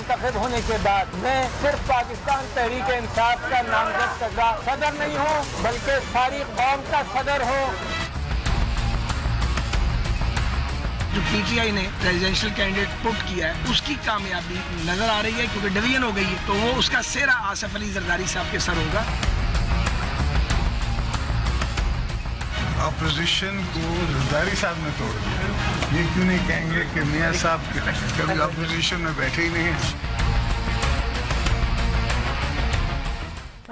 मुंतखब होने के बाद मैं सिर्फ पाकिस्तान तहरीक इंसाफ का नामजद करदा सदर नहीं हूँ बल्कि सारी कौम का सदर हूँ। जो पीटीआई ने प्रेसिडेंशियल कैंडिडेट पुट किया है उसकी कामयाबी नजर आ रही है क्योंकि डिवीजन हो गई है, तो वो उसका सेहरा आसिफ अली जरदारी साहब के सर होगा। अपोजिशन को जरदारी साहब ने तोड़ दिया, ये क्यों नहीं कहेंगे कि मियां साहब कभी अपोजिशन में बैठे ही नहीं हैं।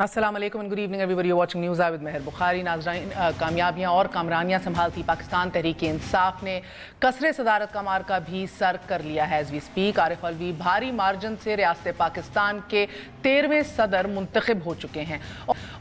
अस्सलाम वालेकुम and good evening everybody, you watching news with Mehar Bukhari. नाज़रीन, कामयाबियां और कामरानियां संभालती पाकिस्तान तहरीक इंसाफ ने कसरे सदारत का मार्का भी सर कर लिया है। As we speak Arif Alvi भारी मार्जिन से रियासत पाकिस्तान के 13वें सदर मुंतखब हो चुके हैं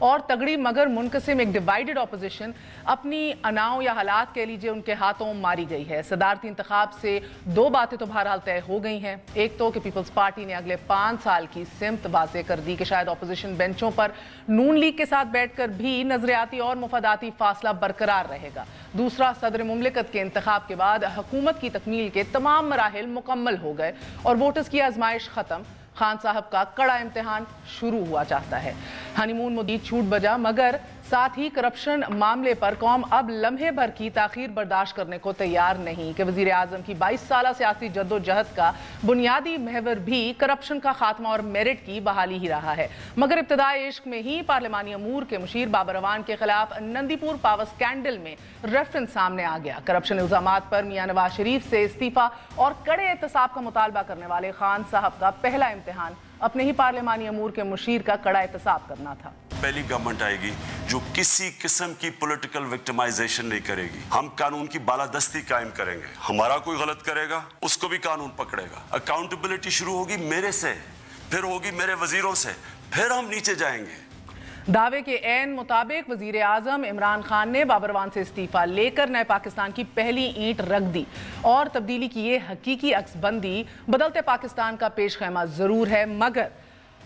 और तगड़ी मगर मुनकसिम एक डिवाइडेड अपोजिशन अपनी अनाव या हालात कह लीजिए उनके हाथों मारी गई है। सदारती इंतखाब से दो बातें तो बहरहाल तय हो गई हैं। एक तो कि पीपल्स पार्टी ने अगले 5 साल की सिमत वाज़ेह कर दी कि शायद अपोजिशन बेंचों पर नून लीग के साथ बैठकर भी नजरियाती और मुफादाती फासला बरकरार रहेगा। दूसरा, सदर मुमलिकत के इंतखाब के बाद हुकूमत की तकमील के तमाम मराहिल मुकम्मल हो गए और वोटर्स की आजमाइश खत्म। खान साहब का कड़ा इम्तिहान शुरू हुआ चाहता है। हनीमून मुद्दत छूट बजा, मगर साथ ही करप्शन मामले पर कौम अब लम्हे भर की ताखीर बर्दाश्त करने को तैयार नहीं कि वजीर आजम की 22 साला सियासी जद्दोजहद का बुनियादी महवर भी करप्शन का खात्मा और मेरिट की बहाली ही रहा है। मगर इब्तदाई इश्क में ही पार्लिमानी अमूर के मुशीर बाबर अवान के खिलाफ नंदीपुर पावर स्कैंडल में रेफरेंस सामने आ गया। करप्शन इल्जामात पर मियां नवाज शरीफ से इस्तीफा और कड़े एहतसाब का मुतालबा करने वाले खान साहब का पहला इम्तिहान अपने ही पार्लिमानी अमूर के मुशीर का कड़ा एहतसाब करना था। पहली गवर्नमेंट आएगी जो किसी किस्म की पॉलिटिकल विक्टिमाइजेशन नहीं करेगी। हम कानून की बालादस्ती कायम करेंगे। हमारा कोई गलत करेगा उसको भी कानून पकड़ेगा। अकाउंटेबिलिटी शुरू होगी मेरे से, फिर होगी मेरे वजीरों से, फिर हम नीचे जाएंगे। दावे के ऐन मुताबिक वजीर आजम इमरान खान ने बाबर अवान से इस्तीफा लेकर नए पाकिस्तान की पहली ईंट रख दी और तब्दीली की ये हकीकी अक्सबंदी बदलते पाकिस्तान का पेश खैमा जरूर है, मगर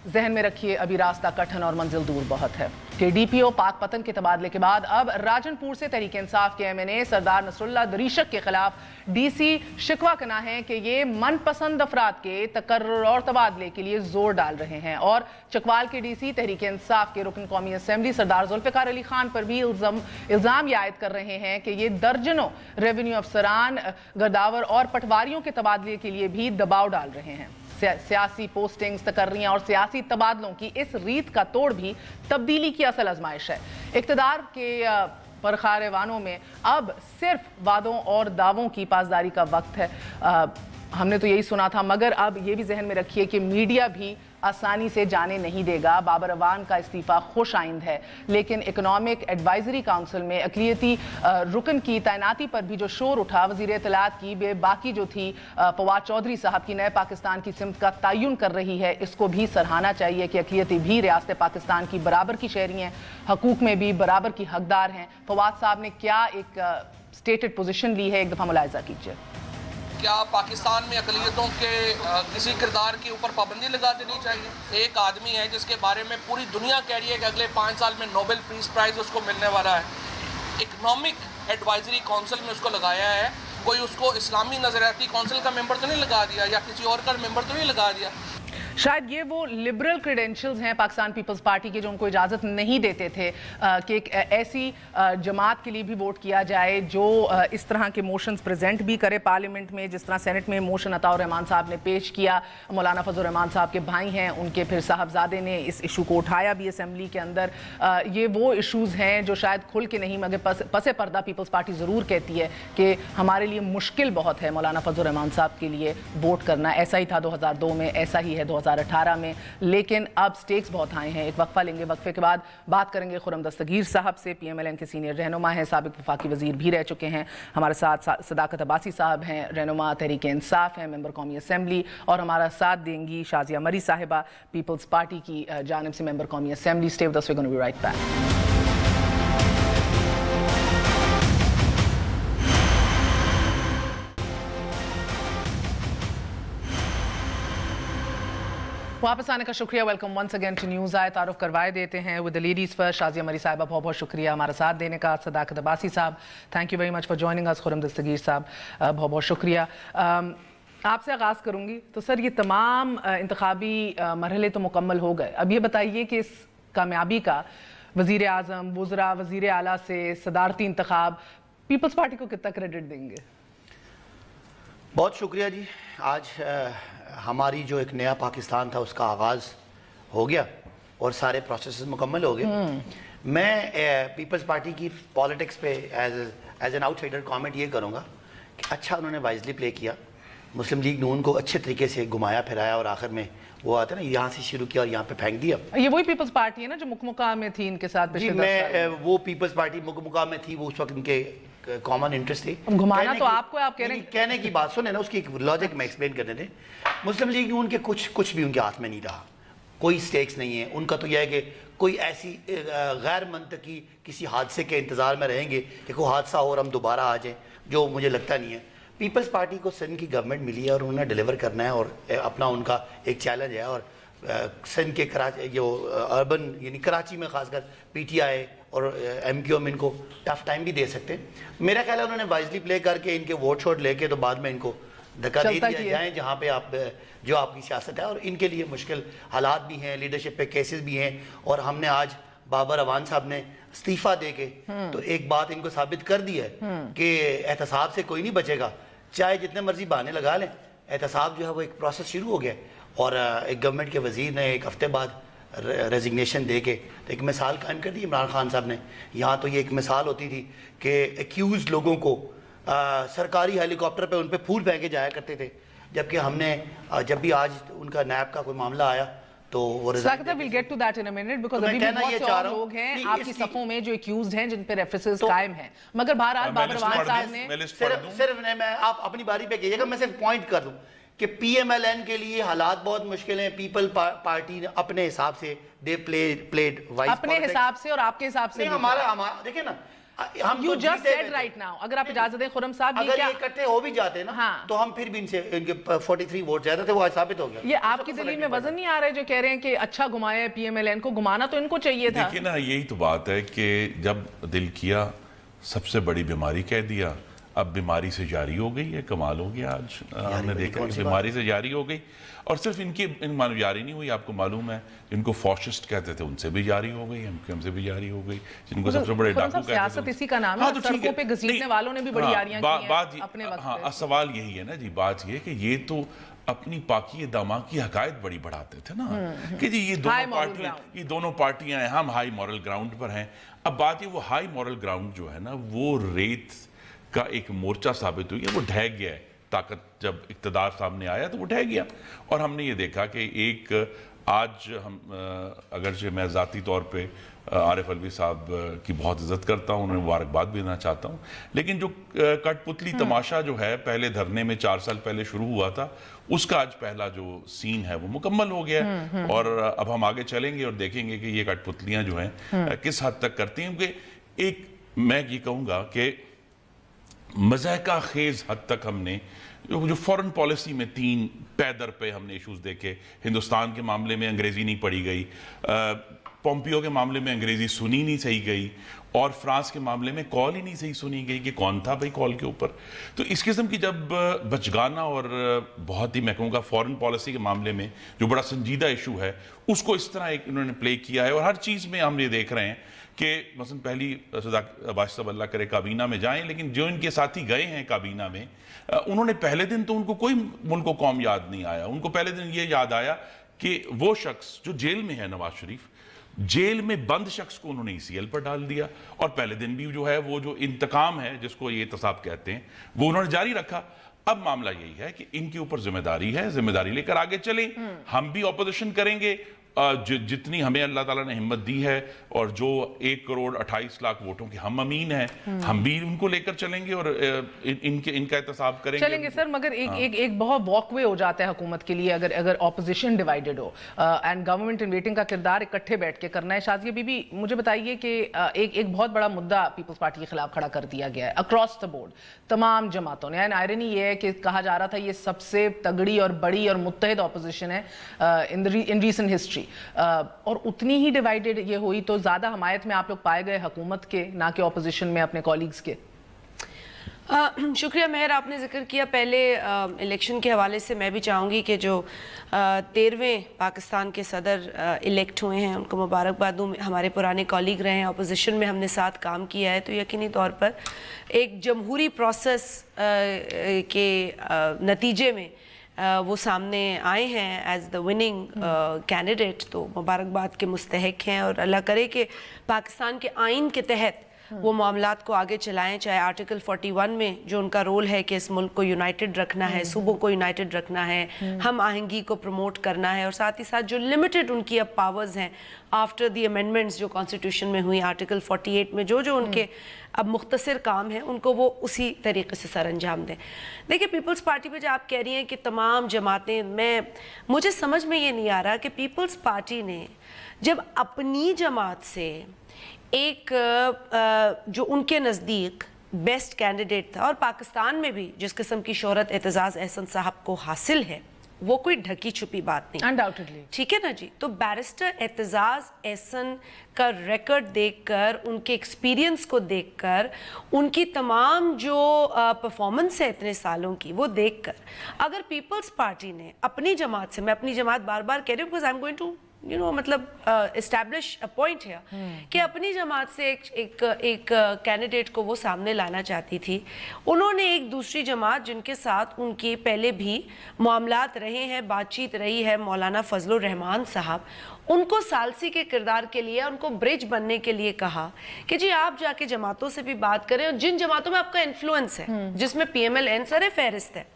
जहन में रखिए अभी रास्ता कठिन और मंजिल दूर बहुत है। के डीपीओ पाक पतन के तबादले के बाद अब राजनपुर से तहरीक इंसाफ के एमएनए सरदार नसरुल्लाह दरीशक के खिलाफ डीसी शिकवा करना है कि ये मनपसंद अफराद के तकर्रुर और तबादले के लिए जोर डाल रहे हैं और चकवाल के डीसी तहरीक इंसाफ के रुकन कौमी असम्बली सरदार जुल्फ़िकार अली खान पर भी इल्ज़ाम ये आयद कर रहे हैं कि ये दर्जनों रेवेन्यू अफसरान, गर्दावर और पटवारियों के तबादले के लिए भी दबाव डाल रहे हैं। सियासी पोस्टिंग्स, तकर्रियां और सियासी तबादलों की इस रीत का तोड़ भी तब्दीली की असल आजमाइश है। इक़्तिदार के परखारेवानों में अब सिर्फ वादों और दावों की पासदारी का वक्त है। हमने तो यही सुना था, मगर अब ये भी जहन में रखिए कि मीडिया भी आसानी से जाने नहीं देगा। बाबर अवान का इस्तीफा खुश आइंद है, लेकिन इकोनॉमिक एडवाइजरी काउंसिल में अक़लियती रुकन की तैनाती पर भी जो शोर उठा, वज़ीर इत्तलात की बेबाकी जो थी फवाद चौधरी साहब की नए पाकिस्तान की सिमत का तयन कर रही है, इसको भी सराहना चाहिए कि अक़लियती भी रियासत पाकिस्तान की बराबर की शहरी हैं, हकूक़ में भी बराबर की हकदार हैं। फवाद साहब ने क्या एक स्टेटेड पोजीशन ली है, एक दफ़ा मुलाहिज़ा कीजिए। क्या पाकिस्तान में अक़लियतों के किसी किरदार के ऊपर पाबंदी लगा देनी चाहिए? एक आदमी है जिसके बारे में पूरी दुनिया कह रही है कि अगले 5 साल में नोबेल पीस प्राइज़ उसको मिलने वाला है। इकनॉमिक एडवाइजरी काउंसिल में उसको लगाया है, कोई उसको इस्लामी नज़रियाती काउंसिल का मेंबर तो नहीं लगा दिया या किसी और का मेंबर तो नहीं लगा दिया। शायद ये वो लिबरल क्रेडेंशियल्स हैं पाकिस्तान पीपल्स पार्टी के जो उनको इजाज़त नहीं देते थे कि एक ऐसी जमात के लिए भी वोट किया जाए जो इस तरह के मोशंस प्रेजेंट भी करे पार्लियामेंट में, जिस तरह सेनेट में मोशन अताउर रहमान साहब ने पेश किया। मौलाना फजल रहमान साहब के भाई हैं, उनके फिर साहबजादे ने इस इशू को उठाया भी असम्बली के अंदर। ये वो इशूज़ हैं जो शायद खुल के नहीं, मगर पसे पर्दा पीपल्स पार्टी ज़रूर कहती है कि हमारे लिए मुश्किल बहुत है मौलाना फजल रहमान साहब के लिए वोट करना। ऐसा ही था 2002 में, ऐसा ही है 2018 में, लेकिन अब स्टेक्स बहुत हाई हैं। एक वक्फा लेंगे, वक्फे के बाद बात करेंगे खुर्रम दस्तगीर साहब से। PMLN के सीनियर रहनुमा हैं, साबिक वफाकी वजीर भी रह चुके हैं। हमारे साथ सदाकत अब्बासी साहब हैं, रहनुमा तहरीक इंसाफ हैं, मेंबर कौमी असम्बली, और हमारा साथ देंगी शाजिया मरी साहिबा, पीपल्स पार्टी की जानिब से मेंबर कौमी assembly. Stay with us, we are gonna be right back. वापस आने का शुक्रिया। Welcome once again to news आए। तारुफ करवाए देते हैं with the ladies first. Shazia Marri साहिबा, बहुत बहुत शुक्रिया हमारा साथ देने का। सदाकत अब्बासी साहब, thank you very much for joining us. Khurram Dastgir साहब, बहुत बहुत शुक्रिया। आपसे आगाज़ करूंगी। तो सर, ये तमाम इंतखाबी मरहले तो मुकम्मल हो गए, अब ये बताइए कि इस कामयाबी का वज़ीर आज़म, वज़रा, वज़ीर आला से सदारती इंतखाब पीपल्स पार्टी को कितना क्रेडिट देंगे? बहुत शुक्रिया जी। आज हमारी जो एक नया पाकिस्तान था उसका आगाज़ हो गया और सारे प्रोसेस मुकम्मल हो गए। मैं पीपल्स पार्टी की पॉलिटिक्स पे एज एन आउटसाइडर कमेंट ये करूँगा कि अच्छा उन्होंने वाइजली प्ले किया, मुस्लिम लीग नून को अच्छे तरीके से घुमाया फिराया और आखिर में वो आता है ना, यहाँ से शुरू किया और यहाँ पे फेंक दिया। ये वही पीपल्स पार्टी है ना जो मुकमुका में थी इनके साथ? जी, मैं वो पीपल्स पार्टी मुकमुका में थी, वो उस वक्त इनके कॉमन इंटरेस्ट थी। घुमाना तो आपको, आप कह रहे हैं, कहने की बात सुने ना, उसकी एक लॉजिक में एक्सप्लेन करने थे। मुस्लिम लीग नून के कुछ भी उनके हाथ में नहीं रहा, कोई स्टेक्स नहीं है उनका। तो यह है कि कोई ऐसी गैर मंतकी किसी हादसे के इंतज़ार में रहेंगे कि कोई हादसा हो और हम दोबारा आ जाएं, जो मुझे लगता नहीं है। पीपल्स पार्टी को सिंध की गवर्नमेंट मिली है और उन्होंने डिलीवर करना है और अपना उनका एक चैलेंज है। और सिंध के कराची जो अर्बन यानी कराची में खासकर पीटीआई और एमक्यूएम इनको टफ टाइम भी दे सकते हैं। मेरा ख्याल है उन्होंने वाइजली प्ले करके इनके वोट शोट लेके तो बाद में इनको धक्का दे दिया जाए जहाँ पे आप जो आपकी सियासत है। और इनके लिए मुश्किल हालात भी हैं, लीडरशिप पे केसेस भी हैं। और हमने आज बाबर अवान साहब ने इस्तीफा दे के तो एक बात इनको साबित कर दी है कि एहतसाब से कोई नहीं बचेगा, चाहे जितने मर्जी बहाने लगा लें। एहतसाब जो है वो एक प्रोसेस शुरू हो गया और एक गवर्नमेंट के वजीर ने एक हफ्ते बाद रेजिग्नेशन दे के तो एक मिसाल कायम कर दी इमरान खान साहब ने। यहाँ तो ये एक मिसाल होती थी कि एक्यूज लोगों को सरकारी हेलीकॉप्टर पे उन पे फूल फेंके जाया करते थे, जबकि हमने जब भी आज उनका नैब का कोई मामला आया तो वो we'll get to that in a minute because अभी भी बहुत से और लोग हैं आपकी सफों में जो एक्यूज्ड हैं जिन पे रेफरेंसेस कायम हैं। मगर बहरहाल बाबर अवान साहब ने सिर्फ मैं आप अपनी बारी पे कीजिएगा, मैं सिर्फ पॉइंट कर दूं कि पीएमएलएन के लिए हालात बहुत मुश्किल हैं। पीपल पार्टी ने अपने हिसाब से दे प्लेड वाइज अपने हिसाब से और आपके हिसाब से हमारा देखिए ना, हम You just said right now, अगर आप इजाजत दें खुरम साहब, अगर ये इकट्ठे हो भी जाते हैं ना हाँ। तो हम फिर भी इनसे इनके 43 वोट ज्यादा थे, वो आज साबित हो गया। ये आपकी दलील में वजन नहीं आ रहा है जो कह रहे हैं कि अच्छा घुमाया है पीएमएलएन को? घुमाना तो इनको चाहिए था। देखिए ना, यही तो बात है कि जब दिल किया सबसे बड़ी बीमारी कह दिया, अब बीमारी से जारी हो गई है। कमाल हो गया, आज हमने देखा बीमारी से जारी हो गई। और सिर्फ इन मालूम जारी नहीं हुई, आपको मालूम है जिनको फॉशिस्ट कहते थे उनसे भी जारी हो गई, हमसे भी जारी हो गई, जिनको सबसे बड़े डाकू कहते थे। इसी का नाम है, सड़कों पे घसीटने वालों ने भी बड़ी यारियां की हैं अपने वक्त पे। सवाल यही है ना जी, बात ये कि ये तो अपनी पाकी दामा की हकायत बड़ी बढ़ाते थे ना कि जी ये दोनों पार्टियां हैं, हम हाई मॉरल ग्राउंड पर हैं। अब बात ये, वो हाई मॉरल ग्राउंड जो है ना वो रेत का एक मोर्चा साबित हुई है, वो ढह गया है। ताकत जब इक़्तिदार सामने आया तो वो ढह गया। और हमने ये देखा कि एक आज हम अगरचे मैं ज़ाती तौर पे आरिफ अलवी साहब की बहुत इज्जत करता हूँ, उन्हें मुबारकबाद भी देना चाहता हूँ, लेकिन जो कठपुतली तमाशा जो है पहले धरने में 4 साल पहले शुरू हुआ था, उसका आज पहला जो सीन है वो मुकम्मल हो गया। और अब हम आगे चलेंगे और देखेंगे कि ये कठपुतलियाँ जो हैं किस हद तक करती हैं। क्योंकि एक मैं ये कहूँगा कि मज़ाक़ा खेज़ हद तक हमने जो फॉरेन पॉलिसी में 3 पैदर पे हमने इश्यूज देखे। हिंदुस्तान के मामले में अंग्रेज़ी नहीं पढ़ी गई, पोम्पियो के मामले में अंग्रेज़ी सुनी नहीं सही गई, और फ्रांस के मामले में कॉल ही नहीं सही सुनी गई कि कौन था भाई कॉल के ऊपर। तो इस किस्म की जब बचगाना और बहुत ही मैं कहूँगा फॉरेन पॉलिसी के मामले में जो बड़ा संजीदा इशू है उसको इस तरह एक इन्होंने प्ले किया है। और हर चीज़ में हम ये देख रहे हैं कि मसलन पहली अब्बास साहब अल्लाह करे काबीना में जाएं, लेकिन जो इनके साथी गए हैं काबीना में, उन्होंने पहले दिन तो उनको कोई मुल्क कौम याद नहीं आया। उनको पहले दिन ये याद आया कि वो शख्स जो जेल में है, नवाज शरीफ, जेल में बंद शख्स को उन्होंने ECL पर डाल दिया। और पहले दिन भी जो है वो जो इंतकाम है जिसको ये एहतसाब कहते हैं वो उन्होंने जारी रखा। अब मामला यही है कि इनके ऊपर जिम्मेदारी है, जिम्मेदारी लेकर आगे चलें। हम भी ऑपोजिशन करेंगे जितनी हमें अल्लाह ताला ने हिम्मत दी है, और जो 1,28,00,000 वोटों के हम अमीन हैं, हम भी उनको लेकर चलेंगे और इनका एहतसाब करेंगे सर। मगर एक बहुत वॉकवे हो जाता है हुकूमत के लिए अगर ऑपोजिशन डिवाइडेड हो एंड गवर्नमेंट इन वेटिंग का किरदार इकट्ठे बैठ के करना है। शाज़िया बीबी, मुझे बताइए कि एक बहुत बड़ा मुद्दा पीपल्स पार्टी के खिलाफ खड़ा कर दिया गया है अक्रॉस द बोर्ड तमाम जमातों ने। एंड आयरनी ये है कि कहा जा रहा था ये सबसे तगड़ी और बड़ी और मुत्तहिद ऑपोजिशन है इन रीसेंट हिस्ट्री, और उतनी ही डिवाइडेड ये हुई तो ज्यादा हमायत में आप लोग पाए गए हुकूमत के, ना कि ऑपोजिशन में अपने कॉलीग्स के? शुक्रिया मेहर, आपने जिक्र किया पहले इलेक्शन के हवाले से। मैं भी चाहूँगी कि जो 13वें पाकिस्तान के सदर इलेक्ट हुए हैं उनको मुबारकबाद दूँ। हमारे पुराने कॉलीग रहे हैं, अपोजिशन में हमने साथ काम किया है, तो यकीनी तौर पर एक जमहूरी प्रोसेस के नतीजे में वो सामने आए हैं एज द विनिंग कैंडिडेट, तो मुबारकबाद के मुस्तहिक हैं। और अल्लाह करे कि पाकिस्तान के आइन के तहत वो मामलात को आगे चलाएं, चाहे आर्टिकल 41 में जो उनका रोल है कि इस मुल्क को यूनाइटेड रखना है, सूबों को यूनाइटेड रखना है, हम आहंगी को प्रमोट करना है, और साथ ही साथ जो लिमिटेड उनकी अब पावर्स हैं आफ्टर द अमेंडमेंट्स जो कॉन्स्टिट्यूशन में हुई आर्टिकल 48 में, जो उनके अब मुख्तसर काम है उनको वो उसी तरीके से सर अंजाम दें। देखिए पीपल्स पार्टी पे जो आप कह रही हैं कि तमाम जमातें, मुझे समझ में ये नहीं आ रहा कि पीपल्स पार्टी ने जब अपनी जमात से एक जो उनके नज़दीक बेस्ट कैंडिडेट था, और पाकिस्तान में भी जिस किस्म की शोहरत एतजाज़ एहसन साहब को हासिल है, वो कोई ढकी छुपी बात नहीं, अनडाउटेडली, ठीक है ना जी। तो बैरिस्टर एतजाज़ एहसन का रिकॉर्ड देखकर, उनके एक्सपीरियंस को देखकर, उनकी तमाम जो परफॉर्मेंस है इतने सालों की, वो देखकर अगर पीपल्स पार्टी ने अपनी जमात से, मैं अपनी जमात बार बार कह रही हूँ because I am going to मतलब एस्टैब्लिश अ पॉइंट है कि अपनी जमात से एक कैंडिडेट को वो सामने लाना चाहती थी, उन्होंने एक दूसरी जमात जिनके साथ उनके पहले भी मामलात रहे हैं, बातचीत रही है, मौलाना फजलुर रहमान साहब, उनको सालसी के किरदार के लिए, उनको ब्रिज बनने के लिए कहा कि जी आप जाके जमातों से भी बात करें, और जिन जमातों में आपका इन्फ्लुएंस है, जिसमें PMLN सर फहरिस्त है,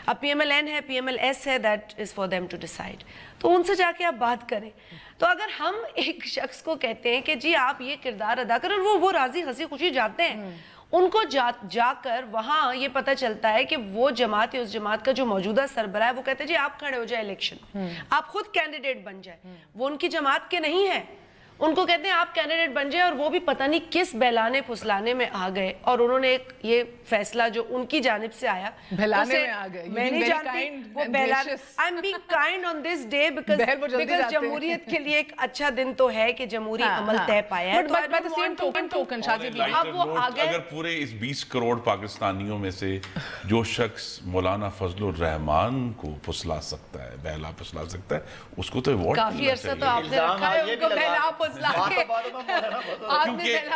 अब PMLN है, PMLS है, that is for them to decide, तो उनसे जाके आप बात करें। तो अगर हम एक शख्स को कहते हैं कि जी आप ये किरदार अदा करें, और वो राजी हंसी खुशी जाते हैं, उनको जाकर वहाँ ये पता चलता है कि वो जमात, उस जमात का जो मौजूदा सरबराह है, वो कहते हैं जी आप खड़े हो जाए इलेक्शन, आप खुद कैंडिडेट बन जाए, वो उनकी जमात के नहीं है, उनको कहते हैं आप कैंडिडेट बन जाए, और वो भी पता नहीं किस बहलाने फुसलाने में आ गए, और उन्होंने एक ये फैसला जो उनकी जानिब से आया, बहलाने में आ गए। मैं नहीं जानती वो बहलाने, I am being kind on this day because जमहूरियत के लिए एक अच्छा दिन तो है कि जमहूरी अमल तय पाया है। But by the same token शादी भी अब वो आ गए, अगर पूरे इस 20 करोड़ पाकिस्तानियों में से जो शख्स मौलाना फजलुर रहमान को फुसला सकता है, बहला फुसला सकता है, उसको तो अवार्ड काफी अरसा तो आपने रखा है उनको बहला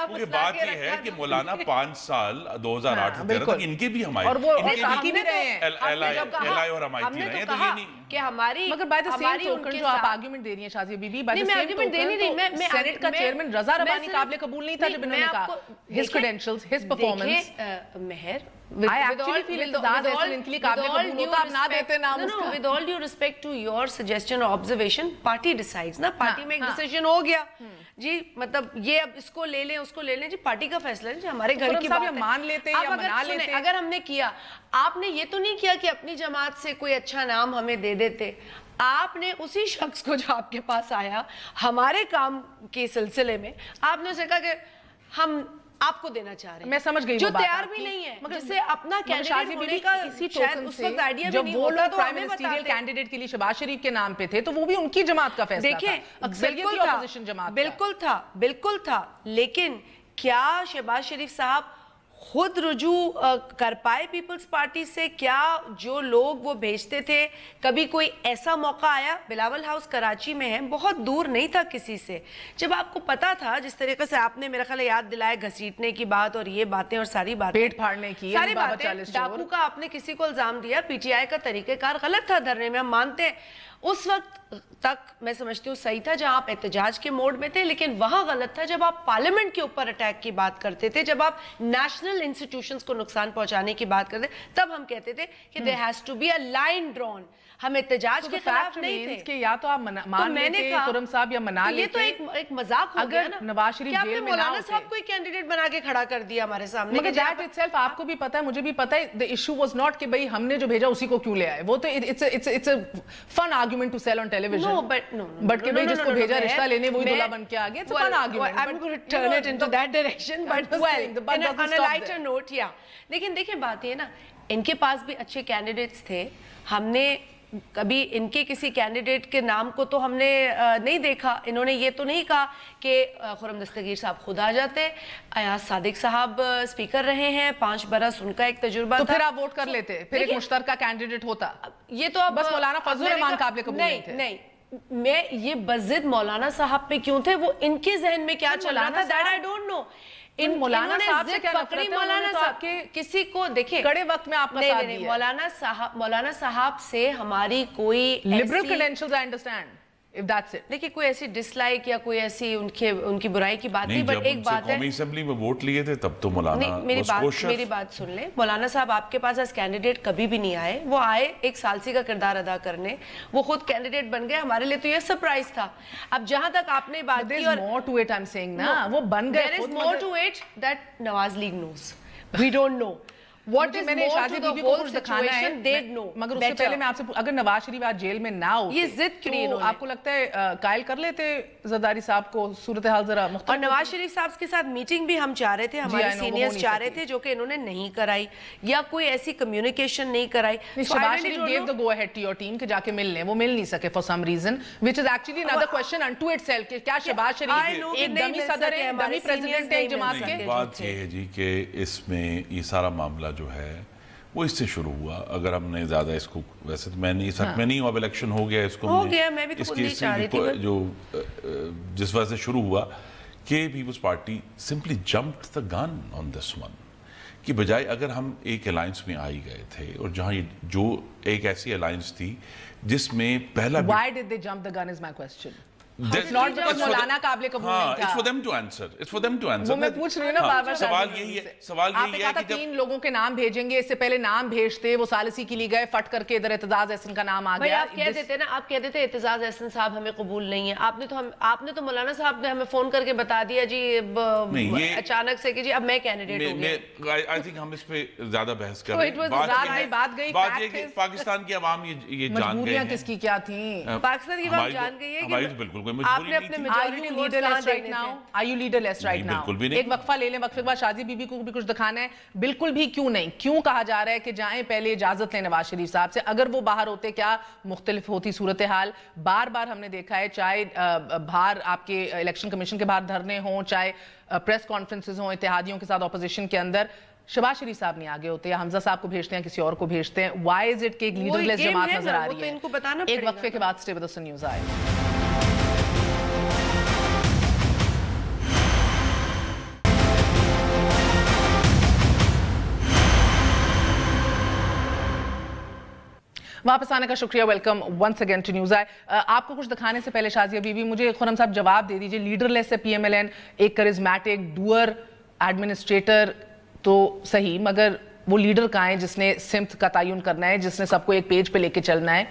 क्योंकि बात ये है कि मौलाना 5 साल 2008 से 13 तक इनके भी हमारे और वो साथी भी रहे हैं, एलआई और हमारी रहे हैं, तो ये नहीं कि हमारी, मगर बाय द सेम टोकन जो आप आर्गुमेंट दे रही हैं शाज़िया बीबी, बाय द सेम टोकन मैं सेनेट का चेयरमैन रजा रबानी काबिल कबूल नहीं था जब इन्होंने कहा his credentials, his performance, Mehr I actually feel Aitzaz Ahsan इनके लिए काबिल कबूल होता, आप ना देते नाम उसका। With all due respect to your suggestion or observation, party decides ना, पार्टी में एक डिसीजन हो गया जी, मतलब ये अब इसको ले लें उसको ले लें जी, पार्टी का फैसला है जी, हमारे घर की बात है, मान लेते या मना लेते। अगर हमने किया, आपने ये तो नहीं किया कि अपनी जमात से कोई अच्छा नाम हमें दे देते, आपने उसी शख्स को जो आपके पास आया हमारे काम के सिलसिले में, आपने उसे कहा कि हम आपको देना चाह रहे हैं, मैं समझ गई, जो तैयार भी नहीं है, मगर जिससे अपना कैंडिडेट होने का इसी शायद उस वक्त आइडिया भी नहीं होता, होता, तो प्राइम मिनिस्टरियल कैंडिडेट के लिए शहबाज शरीफ के नाम पे थे, तो वो भी उनकी जमात का फैसला था। देखिए अक्सरियत अपोजिशन जमात, बिल्कुल था, लेकिन क्या शहबाज शरीफ साहब खुद रुजू कर पाए पीपल्स पार्टी से? क्या जो लोग वो भेजते थे, कभी कोई ऐसा मौका आया? बिलावल हाउस कराची में है, बहुत दूर नहीं था किसी से, जब आपको पता था, जिस तरीके से आपने मेरा ख्याल याद दिलाया घसीटने की बात और ये बातें और सारी बातें, पेट फाड़ने की सारी बातें, डाकू का आपने किसी को इल्जाम दिया, PTI का तरीकेकार गलत था धरने में, हम मानते हैं, उस वक्त तक मैं समझती हूँ सही था जहां आप एहतजाज के मोड में थे, लेकिन वहां गलत था जब आप पार्लियामेंट के ऊपर अटैक की बात करते थे, जब आप नेशनल इंस्टीट्यूशंस को नुकसान पहुंचाने की बात करते, तब हम कहते थे कि there has to be a line drawn, हम एहतजाज के खिलाफ नहीं थे कि या तो आप मान लेते खुर्रम साहब या मना लेते, ये तो एक मजाक हो गया ना। नवाज शरीफ जेल में ना होते, साहब कोई कैंडिडेट बना के खड़ा कर दिया हमारे सामने, मगर दैट इटसेल्फ आपको भी पता है, मुझे भी पता है, द इशू वाज नॉट कि भाई हमने जो भेजा उसी को क्यों ले आए, वो तो it's a fun argument to sell on television, but कि भाई जिसको भेजा रिश्ता लेने वही दूल्हा बन के आ गया, it's a fun argument, I am going to turn it into that direction, but well on a lighter note, या लेकिन देखिए बात ये ना, इनके पास भी अच्छे कैंडिडेट्स थे, हमने कभी इनके किसी कैंडिडेट के नाम को तो हमने नहीं देखा। इन्होंने ये तो नहीं कहा कि खुर्रम दस्तगीर साहब खुद आ जाते, अयाज सादिक साहब स्पीकर रहे हैं 5 बरस, उनका एक तजुर्बा तो था। फिर आप वोट कर लेते, फिर एक मुश्तरका कैंडिडेट होता। ये तो अब बस मौलाना फजल रहमान काबिल कबूल नहीं थे। नहीं, मैं ये बज़िद मौलाना साहब पे क्यों थे, वो इनके जहन में क्या चल रहा था, दैट आई डोंट नो। इन मौलाना साहब से क्या पकड़ी, मौलाना साहब के किसी को देखिए कड़े वक्त में आपका साथ दिया। मौलाना साहब से हमारी कोई liberal credentials, I understand if that's it. देखिए कोई ऐसी डिसलाइक या कोई ऐसी उनकी बुराई की बात नहीं, बट एक बात है, कौमी असेंबली में वोट लिए थे तब तो मौलाना, मेरी बात सुन ले। मौलाना साहब आपके पास एज कैंडिडेट कभी भी नहीं आए, वो आए एक सालसी का किरदार अदा करने, वो खुद कैंडिडेट बन गए, हमारे लिए तो ये सरप्राइज था। अब जहां तक आपने बात की, और more to it I am saying ना, वो बन गए, there is more to it that Nawaz league knows, we don't know What is मैंने more शादी to the बीबी को whole कुछ दिखाना है, situation, they'd know मगर उससे better. पहले मैं आपसे अगर नवाज शरीफ आज जेल में ना हो, ये जिद क्यों तो आपको लगता है कायल कर लेते जरदारी साहब को सूरत हाल जरा मुख्तलिफ? और नवाज शरीफ साहब के साथ मीटिंग भी हम चाह रहे थे, हमारे सीनियर्स चाह रहे थे, जो कि इन्होंने नहीं कराई या कोई ऐसी कम्युनिकेशन नहीं कराई। शहबाज शरीफ gave the go ahead to your team कि जाके मिल लें, वो मिल नहीं सके for some reason, which is actually another question unto itself कि क्या शहबाज शरीफ एक डमी सदर है, डमी प्रेसिडेंट है जमात के? बात ये है जी कि इसमें ये सारा मामला जो है वो इससे शुरू हुआ। अगर हमने ज्यादा इसको, वैसे तो मैं नहीं सक में नहीं हूँ, अब इलेक्शन हो गया, इसको हो गया, मैं भी तो खुद नहीं चाह रही थी, जो जिस वजह से शुरू हुआ कि Peoples Party simply jumped the gun on this one, कि बजाय अगर हम एक अलायंस में आ ही गए थे, और जहां जो एक ऐसी अलायंस थी जिसमें पहला Why did they jump the gun is my question. It's not because मौलाना काबिल कबूल नहीं था। It's for them to answer. It's for them to answer. वो मैं पूछ रही हूँ ना बार-बार। सवाल यही है कि 3 लोगों के नाम भेजेंगे, इससे पहले नाम भेजते, वो सालिसी के लिए गए, फट करके इधर एतजाज एहसन का नाम आ गया। आप कह देते ना, आप कह देते एतजाज एहसन साहब हमें कबूल नहीं है, आपने तो मौलाना साहब ने हमें फोन करके बता दिया जी अचानक से कि जी अब मैं कैंडिडेट हो गया। आई थिंक हम इस पे ज्यादा बहस कर रहे हैं। बात ये कि पाकिस्तान की आवाम ये जान गई है किसकी क्या थी, पाकिस्तान की आवाम जान गई है कि हमारी तो बिल्कुल कोई मजबूरी नहीं थी। Are you leaderless right now? बिल्कुल भी नहीं। एक वक्फा ले लें, वक्फे के बाद शादी बीबी को भी कुछ दिखाना है। बिल्कुल भी क्यों नहीं, क्यों कहा जा रहा है कि जाएं पहले इजाजत लें नवाज शरीफ साहब से? अगर वो बाहर होते क्या मुख्तलिफ होती सूरत हाल? बार बार हमने देखा है, चाहे बाहर आपके इलेक्शन कमीशन के बाहर धरने हों, चाहे प्रेस कॉन्फ्रेंसेज हों इत्तेहादियों के साथ ऑपोजिशन के अंदर, शहबाज शरीफ साहब नहीं आगे होते, या हमजा साहब को भेजते हैं, किसी और को भेजते हैं। व्हाई इज इट कि एक लीडरलेस जमात नजर आ रही है? एक वक्फे के बाद स्टे विद अस न्यूज़ आए। वापस आने का शुक्रिया, welcome once again to news आई। आपको कुछ दिखाने से पहले शाजिया बीबी, मुझे खुर्रम साहब जवाब दे दीजिए। लीडरलेस है पीएमएलएन, एक करिज्मेटिक डूअर एडमिनिस्ट्रेटर तो सही, मगर वो लीडर कहाँ है जिसने सिमत का तयन करना है, जिसने सबको एक पेज पे लेके चलना है?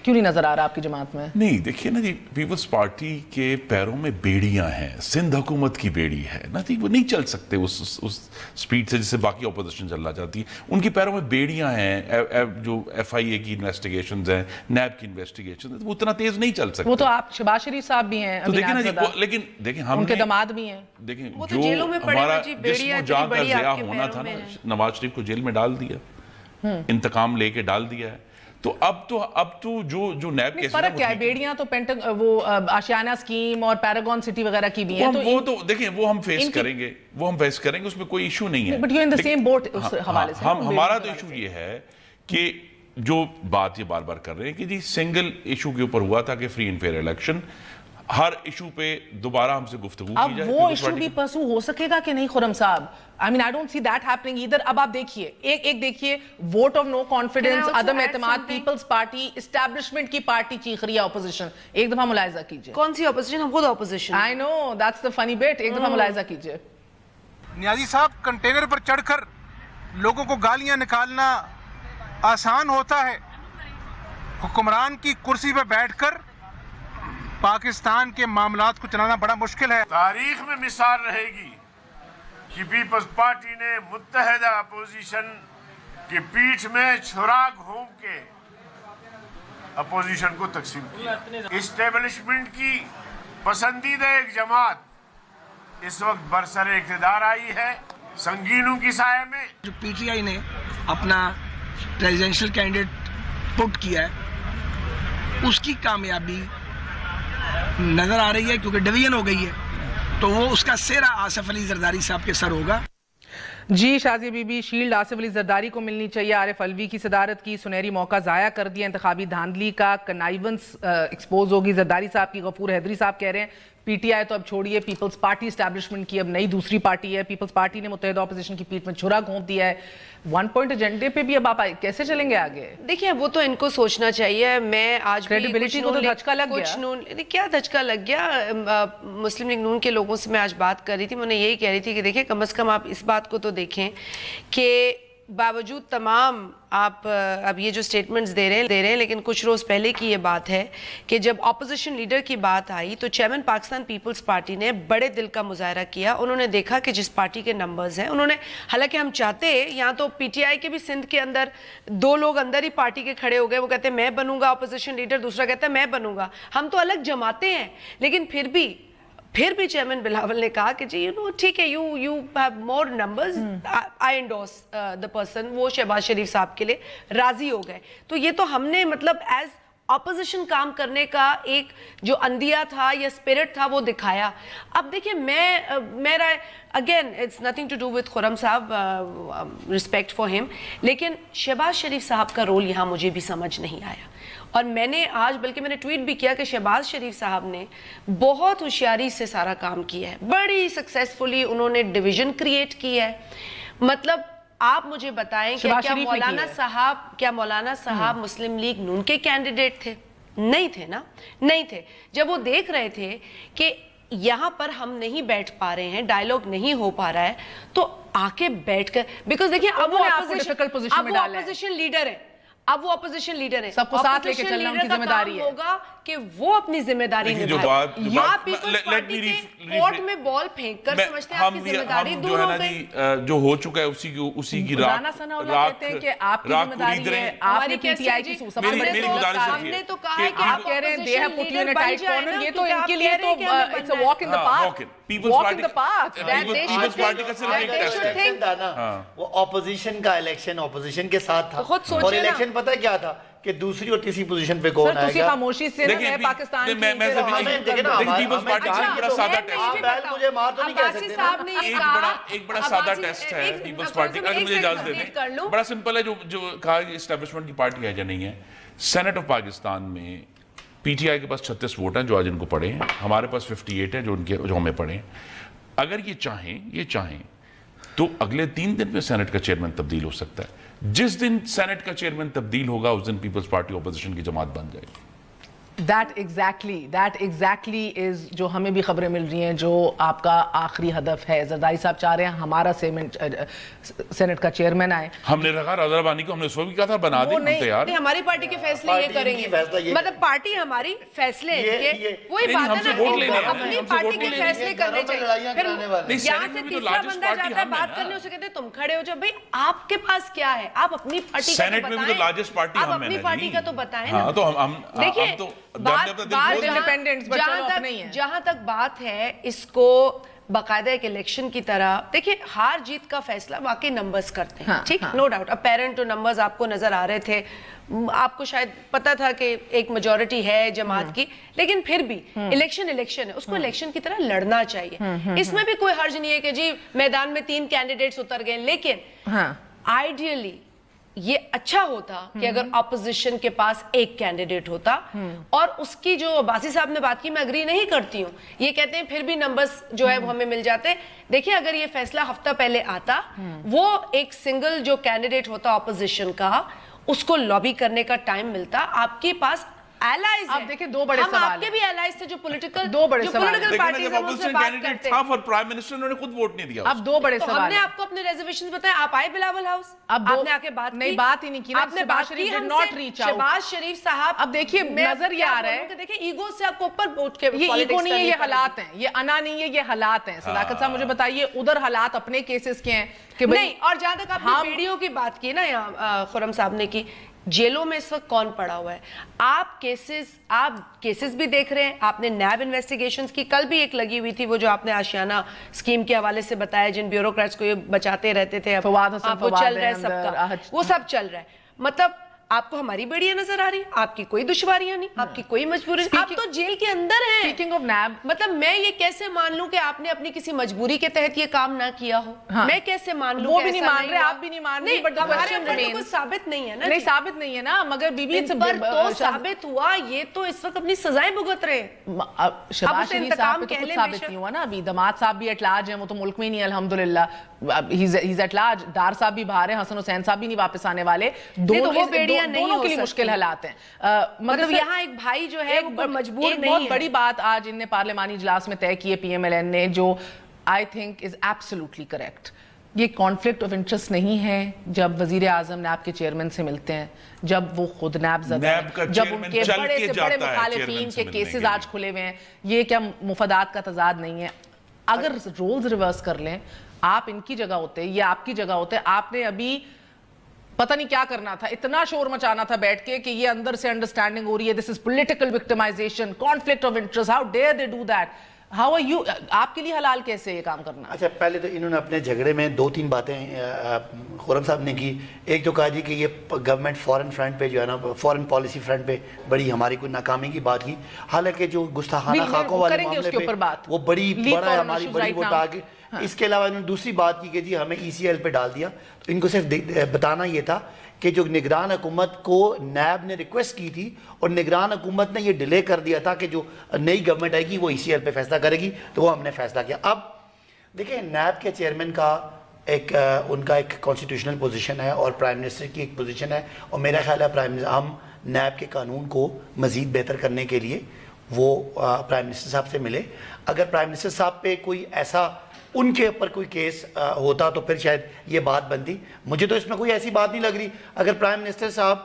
क्यों नहीं नजर आ रहा आपकी जमात में? नहीं, देखिए ना जी, पीपल्स पार्टी के पैरों में बेड़ियां हैं, सिंध हुकूमत की बेड़ी है ना जी, वो नहीं चल सकते उस स्पीड से जिससे बाकी ऑपोजिशन चलना चाहती है। उनके पैरों में बेड़ियां हैं, जो FIA की इन्वेस्टिगेशंस हैं, नैब की इन्वेस्टिगेशन, वो उतना तेज नहीं चल सकते। वो तो आप शहबाज शरीफ साहब भी हैं, तो देखिए ना जी, लेकिन देखिए हम उनके दामाद भी हैं, देखिए जो हमारा जिस्म ज़िया होना था ना, नवाज शरीफ को जेल में डाल दिया, इंतकाम लेके डाल दिया है। तो अब तो जो नैब केस फर्क क्या है? बेड़ियां तो वो आशियाना स्कीम और पैरागॉन सिटी वगैरह की भी हैं, तो देखिए वो हम फेस करेंगे, उसमें कोई इशू नहीं है। But you in the same boat उस हवाले से। हमारा तो इशू ये है कि जो बात ये बार बार कर रहे हैं कि जी सिंगल इशू के ऊपर हुआ था कि free and fair election, her issue पे दोबारा हमसे गुफ्तगू की जाए। अब वो इशू भी परसू हो सकेगा कि नहीं खुर्रम साहब? I mean, I don't see that happening either. अब आप देखिए, एक देखिए, वोट ऑफ नो कॉन्फिडेंस, अदम एतमाद, पीपल्स पार्टी, एस्टैब्लिशमेंट की पार्टी चीख रही है, ऑपोजिशन। एक दफा मुलाहिजा कीजिए। कौन सी ऑपोजिशन? हम खुद opposition. I know, that's the funny bit. एक दफा मुलाहिजा कीजिए। नियाजी साहब, कंटेनर पर चढ़कर लोगों को गालियां निकालना आसान होता है, हुक्मरान की कुर्सी पर बैठकर पाकिस्तान के मामलात को चलाना बड़ा मुश्किल है। तारीख में मिसाल रहेगी कि पीपल्स पार्टी ने मुत्तहदा अपोजिशन की पीठ में छुरा घूम के अपोजिशन को तकसीम किया। इस्टेब्लिशमेंट की पसंदीदा एक जमात इस वक्त बरसरे इक़्तिदार आई है, संगीनों की साये में। जो PTI ने अपना प्रेसिडेंशियल कैंडिडेट पुट किया है, اس کی کامیابی نظر آ رہی ہے کیونکہ ڈویژن ہو گئی ہے تو وہ اس کا سہرا آصف علی زرداری صاحب کے سر ہوگا. جی شازیہ بی بی، شیلڈ آصف علی زرداری کو ملنی چاہیے. عارف علوی کی صدارت کی سنہری موقع ضائع کر دیا، انتخابی دھاندلی کا کنائیونس ایکسپوز ہوگی زرداری صاحب کی. غفور حیدری صاحب کہہ رہے ہیں پی ٹی آئی تو اب چھوڑیے، پیپلز پارٹی اسٹیبلشمنٹ کی اب نئی دوسری پارٹی ہے. پیپلز پارٹی نے متحدہ اپوزیشن کی پیٹھ میں چھرا گھونپ دیا ہے. 1 پوائنٹ ایجنڈے پہ بھی اب آپ کیسے چلیں گے آگے؟ دیکھیں وہ تو ان کو سوچنا چاہیے. میں آج کریڈیبلٹی کو تو دھچکا لگ گیا. کیا دھچکا لگ گیا؟ مسلم لیگ نون کے لوگوں سے میں آج بات کر رہی تھی، میں انہیں یہی کہہ رہی تھی کہ دیکھیں کم از کم آپ اس بات کو تو دیکھیں کہ باوجود تمام آپ اب یہ جو سٹیٹمنٹس دے رہے ہیں لیکن کچھ روز پہلے کی یہ بات ہے کہ جب اپوزیشن لیڈر کی بات آئی تو چیئرمین پاکستان پیپلز پارٹی نے بڑے دل کا مظاہرہ کیا. انہوں نے دیکھا کہ جس پارٹی کے نمبرز ہیں، انہوں نے حالانکہ ہم چاہتے یہاں تو پی ٹی آئی کے بھی سندھ کے اندر 2 لوگ اندر ہی پارٹی کے کھڑے ہو گئے. وہ کہتے ہیں میں بنوں گا اپوزیشن لیڈر، دوسرا کہتا ہے میں بنوں گا. ہم تو الگ جماعتیں ہیں لیکن پھر بھی چیئرمین بلاول نے کہا کہ جی ٹھیک ہے، you have more numbers, I endorse the person. وہ شہباز شریف صاحب کے لیے راضی ہو گئے. تو یہ تو ہم نے مطلب ایز اپوزیشن کام کرنے کا ایک جو اندیا تھا یا اسپرٹ تھا وہ دکھایا. اب دیکھیں میرا again it's nothing to do with Khurram صاحب، رسپیکٹ فار ہم، لیکن شہباز شریف صاحب کا رول یہاں مجھے بھی سمجھ نہیں آیا. اور میں نے آج بلکہ میں نے ٹویٹ بھی کیا کہ شہباز شریف صاحب نے بہت ہوشیاری سے سارا کام کیا ہے، بڑی سکسیسفلی انہوں نے ڈویژن کریٹ کی ہے. مطلب آپ مجھے بتائیں کہ کیا مولانا صاحب مسلم لیگ نون کے کینڈیڈیٹ تھے؟ نہیں تھے نا، نہیں تھے. جب وہ دیکھ رہے تھے کہ یہاں پر ہم نہیں بیٹھ پا رہے ہیں، ڈائیلاگ نہیں ہو پا رہا ہے، تو آ کے بیٹھ کر، بیکاز دیکھیں اب وہ اپوزیشن لیڈر ہے، اب وہ اپوزیشن لیڈر ہیں، سب کو ساتھ لے کے چلنا ان کی ذمہ داری ہے. ہوگا کہ وہ اپنی ذمہ داری نبھائے. یا پیپلز پارٹی کے کورٹ میں بال پھینک کر سمجھتے ہیں آپ کی ذمہ داری دور ہو گئی. جو ہو چکا ہے اسی کی رانا ثناء اللہ کہتے ہیں کہ آپ کی ذمہ داری ہے، آپ نے پی ٹی آئی کی ہم نے تو کہا ہے کہ آپ کہہ رہے ہیں they have put you in a tight corner. یہ تو ان کے لیے تو it's a walk in the park. Walk in the park. Peoples Party کا صرف ایک ٹیسٹ ہے. وہ اپوزیشن کا الیکشن اپوزیشن کے ساتھ تھا، اور الیکشن پتہ کیا تھا کہ دوسری اور تیسری پوزیشن پہ کون آئے گا. خاموشی سے میں پاکستان میں پیپلز پارٹی کا بڑا سادہ ٹیسٹ ہے. مجھے مار تو نہیں کہہ سکتے. ایک بڑا سادہ ٹیسٹ ہے پیپلز پارٹی کا. مجھے اجازت دے دیں، بڑا سمپل ہے. جو کہا اسٹیبلشمنٹ کی پارٹی ہے یا نہیں ہے. سینٹ آف پاکستان میں پی ٹی آئی کے پاس 36 ووٹ ہیں جو آج ان کو پڑے ہیں، ہمارے پاس 58 ہیں جو ہمیں پڑے ہیں. اگر یہ چاہیں تو اگلے 3 دن میں سینٹ کا چیئرمین تبدیل ہو سکتا ہے. جس دن سینٹ کا چیئرمین تبدیل ہوگا اس دن پیپلز پارٹی اپوزیشن کی جماعت بن جائے گی. That exactly is جو ہمیں بھی خبریں مل رہی ہیں، جو آپ کا آخری ہدف ہے. زرداری صاحب چاہ رہے ہیں ہمارا سینٹ کا چیئرمین آئے. ہم نے رکھا رضا ربانی کو، ہم نے اس وقت بھی کہا تھا بنا دیں، ہم تیار. ہماری پارٹی کے فیصلے یہ کریں گے، مطلب پارٹی ہماری فیصلے وہی بات ہے نا، اپنی پارٹی کے فیصلے کرنے چاہیے. پھر یہاں سے تیسرا بندہ جاتا ہے بات کرنے، اسے کہتے ہیں تم کھڑے ہو جاؤ. بھائی آپ کے پاس کیا ہے؟ آپ اپنی پارٹی کا تو بتائیں، آپ اپنی پارٹی کا تو بتائیں نا. دیکھیں جہاں تک بات ہے اس کو باقاعدہ ایک الیکشن کی طرح دیکھیں، ہار جیت کا فیصلہ واقعی نمبرز کرتے ہیں. ٹھیک، نو ڈاؤٹ اپیرنٹ نمبرز آپ کو نظر آ رہے تھے، آپ کو شاید پتا تھا کہ ایک میجورٹی ہے جماعت کی، لیکن پھر بھی الیکشن ہے، اس کو الیکشن کی طرح لڑنا چاہیے. اس میں بھی کوئی حرج نہیں ہے کہ جی میدان میں 3 کینڈیڈیٹس اتر گئے، لیکن آئیڈیلی یہ اچھا ہوتا کہ اگر اپوزیشن کے پاس ایک کینڈیڈیٹ ہوتا. اور اس کی جو عباسی صاحب نے بات کی میں اگری نہیں کرتی ہوں. یہ کہتے ہیں پھر بھی نمبرز جو ہے وہ ہمیں مل جاتے. دیکھیں اگر یہ فیصلہ ہفتہ پہلے آتا، وہ ایک سنگل جو کینڈیڈیٹ ہوتا اپوزیشن کا، اس کو لابی کرنے کا ٹائم ملتا. آپ کے پاس allies اب دیکھیں 2 بڑے سوال ہیں. آپ کے بھی allies تھے جو پولیٹیکل 2 بڑے سوال ہیں. پارٹیز ہیں ان سے بات کرتے ہیں. اور پرائم منسٹر انہوں نے خود ووٹ نہیں دیا. اب 2 بڑے سوال ہیں. ہم نے آپ کو اپنے ریزرویشنز بتائے، آپ آئے بلاول ہاؤس، آپ نے آ کے بات کی. نہیں بات ہی نہیں کی. آپ نے بات کی ہم سے. شہباز شریف صاحب اب دیکھیے نظر یہ آ رہا ہے کہ دیکھیں ایگو سے آپ کو اوپر اٹھ کے یہ ایگو نہیں ہے، یہ حالات ہیں، یہ انا نہیں ہے، یہ حالات ہیں. صداقت صاحب مجھے بتائیے ادھر حالات اپنے کیسز کے ہیں کہ نہیں. اور جہاں تک آپ نے ویڈیو کی بات کی نا یہاں خرم صاحب نے کی، جیلوں میں اس وقت کون پڑا ہوا ہے؟ آپ کیسز بھی دیکھ رہے ہیں. آپ نے نیب انویسٹیگیشنز کی کل بھی ایک لگی ہوئی تھی، وہ جو آپ نے آشیانہ اسکیم کے حوالے سے بتایا، جن بیوروکریٹس کو یہ بچاتے رہتے تھے، وہ چل رہا ہے سب کا، وہ سب چل رہا ہے. مطلب آپ کو ہماری بیڑیاں نظر آ رہی ہیں, آپ کی کوئی دشواریاں نہیں, آپ کی کوئی مجبوری نہیں, آپ تو جیل کے اندر ہیں. اسپیکنگ آف نیب, مطلب میں یہ کیسے مان لوں کہ آپ نے اپنی کسی مجبوری کے تحت یہ کام نہ کیا ہو؟ میں کیسے مان لوں؟ وہ بھی نہیں مان رہے, آپ بھی نہیں مان رہے, بٹ ہمارے اوپر تو کوئی ثابت نہیں ہے نا. نہیں ثابت نہیں ہے نا, مگر بی بی پر تو ثابت ہوا, یہ تو اس وقت اپنی سزائیں بھگت رہے. شہباز شریف صاحب پہ تو کچھ ثابت نہیں ہوا نا ابھی. داماد صاحب بھی ایٹ لارج ہیں, وہ تو ملک میں ہی نہیں الحمدللہ, ہیز ایٹ لارج. ڈار صاحب بھی باہر ہیں, حسن حسین صاحب بھی نہیں واپس آنے والے. دونوں کے لیے مشکل حالات ہیں. مطلب یہاں ایک بھائی جو ہے وہ مجبور نہیں ہے. بہت بڑی بات آج ان نے پارلیمانی اجلاس میں طے کی ہے PMLN نے, جو I think is absolutely correct. یہ کانفلکٹ آف انٹرسٹ نہیں ہے جب وزیر اعظم نیب کے چیئرمین سے ملتے ہیں, جب وہ خود نیب زدہ ہیں, جب ان کے بڑے سے بڑے مخالفین کے کیسز آج کھلے ہوئے ہیں. یہ کیا مفادات کا تضاد نہیں ہے؟ اگر رولز ریورس کر لیں, آپ ان کی جگہ ہوتے, یہ آپ کی جگہ ہوتے, آپ نے ابھی پتہ نہیں کیا کرنا تھا, اتنا شور مچانا تھا بیٹھ کے کہ یہ اندر سے انڈرسٹینڈنگ ہو رہی ہے, this is political victimization, conflict of interest, how dare they do that. How are you, آپ کے لیے حلال کیسے یہ کام کرنا؟ اچھا, پہلے تو انہوں نے اپنے جھگڑے میں 2-3 باتیں خرم صاحب نے کی. ایک تو کہا جی کہ یہ گورنمنٹ فورن فرنٹ پہ جو ہے نا, فورن پالیسی فرنٹ پہ بڑی ہماری کوئی ناکامی کی بات کی, حالانکہ جو گستاخانہ خاکوں والے معاملے پہ وہ بڑا ہے, ہماری بڑی ووٹ آگے. اس کے علاوہ انہوں نے دوسری بات کی کہ جی ہمیں ECL پہ ڈال دیا. تو ان کو صرف بتانا یہ تھا کہ جو نگران حکومت کو نیب نے ریکویسٹ کی تھی اور نگران حکومت نے یہ ڈیلے کر دیا تھا کہ جو نئی گورنمنٹ آئے گی وہ ECL پہ فیصلہ کرے گی, تو وہ ہم نے فیصلہ کیا. اب دیکھیں, نیب کے چیئرمین کا ان کا ایک کانسٹیٹیوشنل پوزیشن ہے اور پرائم منسٹر کی ایک پوزیشن ہے, اور میرا خیال ہے ہم نیب کے قانون کو مزید بہتر کرنے کے لیے وہ پرائم منسٹر صاحب سے ملے. اگر پرائم منسٹر صاحب پہ کوئی ایسا ان کے اوپر کوئی کیس ہوتا تو پھر شاید یہ بات بنتی. مجھے تو اس میں کوئی ایسی بات نہیں لگ رہی. اگر پرائم منسٹر صاحب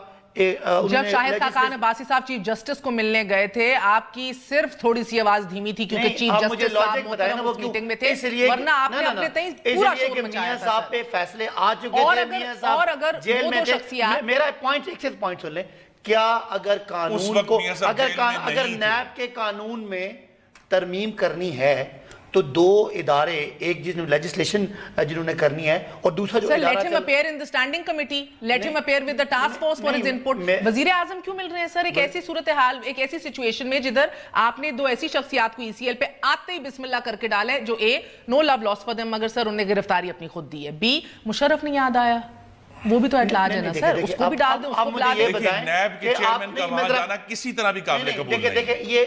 جب شاہد خاقان عباسی صاحب چیف جسٹس کو ملنے گئے تھے, آپ کی صرف تھوڑی سی آواز دھیمی تھی کیونکہ چیف جسٹس صاحب محترم اس میٹنگ میں تھے, ورنہ آپ نے اپنے تئیں پورا شور مچایا تھا. صاحب پہ فیصلے آ چکے تھے, میاں صاحب جیل میں تھے. میرا ایک پوائنٹ سن لیں, کیا اگر قانون کو اگر نیب کے قانون میں ترمیم کرنی ہے تو 2 ادارے, ایک جس نے لیجسلیشن جنہوں نے کرنی ہے اور دوسرا جو ادارہ let him appear in the standing committee, let him appear with the task force for his input. وزیر اعظم کیوں مل رہے ہیں سر ایک ایسی صورتحال, ایک ایسی سچویشن میں جدھر آپ نے 2 ایسی شخصیات کو ECL پہ آتے ہی بسم اللہ کر کے ڈالے, جو no love lost for them, مگر سر انہیں گرفتاری اپنی خود دی ہے. مشرف نہیں یاد آیا, وہ بھی تو اٹلاج ہے نا سر, اس کو بھی ڈال دیں, اس کو بلا دیں. نیب کے چیئرمین کا وہاں جانا کسی طرح بھی قابل قبول نہیں. دیکھیں, یہ